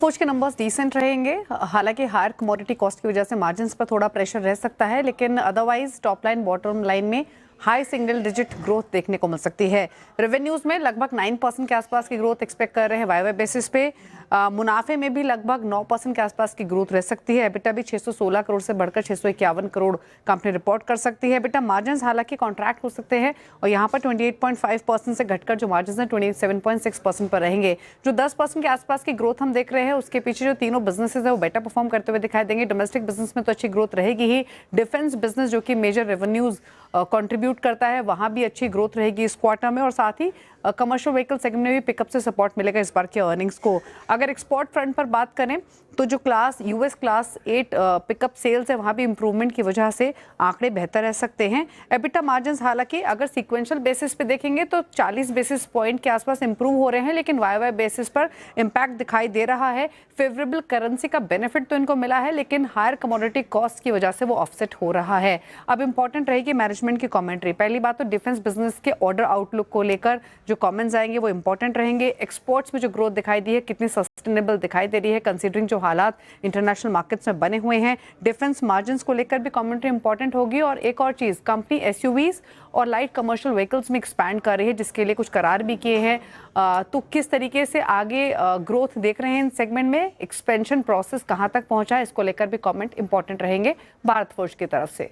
फौज के numbers decent रहेंगे। हालांकि हायर कमोडिटी कॉस्ट की वजह से मार्जिन्स पर थोड़ा प्रेशर रह सकता है, लेकिन otherwise top line bottom line में हाई सिंगल डिजिट ग्रोथ देखने को मिल सकती है। रेवेन्यूज में लगभग 9% के आसपास की ग्रोथ एक्सपेक्ट कर रहे हैं वाई बेसिस पे। मुनाफे में भी लगभग 9% के आसपास की ग्रोथ रह सकती है। एबिटा भी 616 करोड़ से बढ़कर 651 करोड़ कंपनी रिपोर्ट कर सकती है। एबिटा मार्जिन्स हालांकि कॉन्ट्रैक्ट हो सकते हैं और यहाँ पर 28.5% से घटकर जो मार्जिन्स हैं 27.6% पर रहेंगे। जो 10% के आसपास की ग्रोथ हम देख रहे हैं, उसके पीछे जो तीनों बिजनेसेस है वो बेटर परफॉर्म करते हुए दिखाई देंगे। डोमेस्टिक बिजनेस में तो अच्छी ग्रोथ रहेगी ही। डिफेंस बिजनेस जो कि मेजर रेवेन्यूज कंट्रीब्यूट करता है, वहां भी अच्छी ग्रोथ रहेगी इस क्वार्टर में। और साथ ही कमर्शियल व्हीकल सेगमेंट में भी पिकअप से सपोर्ट मिलेगा इस बार के अर्निंग्स को। अगर एक्सपोर्ट फ्रंट पर बात करें तो जो यूएस क्लास 8 पिकअप सेल्स है, वहां भी इंप्रूवमेंट की वजह से आंकड़े बेहतर रह सकते हैं। एबिटा मार्जिन्स हालांकि अगर सीक्वेंशियल बेसिस पे देखेंगे तो 40 बेसिस पॉइंट के आसपास इंप्रूव हो रहे हैं, लेकिन वाई बेसिस पर इंपैक्ट दिखाई दे रहा है। फेवरेबल करेंसी का बेनिफिट तो इनको मिला है, लेकिन हायर कमोडिटी कॉस्ट की वजह से वो ऑफसेट हो रहा है। अब इंपॉर्टेंट रहेगी मैनेजमेंट की कमेंट्री। पहली बात तो डिफेंस बिजनेस के ऑर्डर आउटलुक को लेकर जो कमेंट्स आएंगे वो इंपॉर्टेंट रहेंगे। एक्सपोर्ट्स में जो ग्रोथ दिखाई दी है कितनी सस्टेनेबल दिखाई दे रही है कंसीडरिंग जो हालात इंटरनेशनल मार्केट्स में बने हुए हैं। डिफेंस मार्जिन्स को लेकर भी कमेंट्री इंपॉर्टेंट होगी। और एक और चीज, कंपनी एसयूवीज और लाइट कमर्शियल व्हीकल्स में एक्सपैंड कर रही है, जिसके लिए कुछ करार भी किए हैं। तो किस तरीके से आगे ग्रोथ देख रहे हैं इन सेगमेंट में, एक्सपेंशन प्रोसेस कहां तक पहुंचा है, इसको लेकर भी कमेंट इंपॉर्टेंट रहेंगे भारत फोर्ज की तरफ से।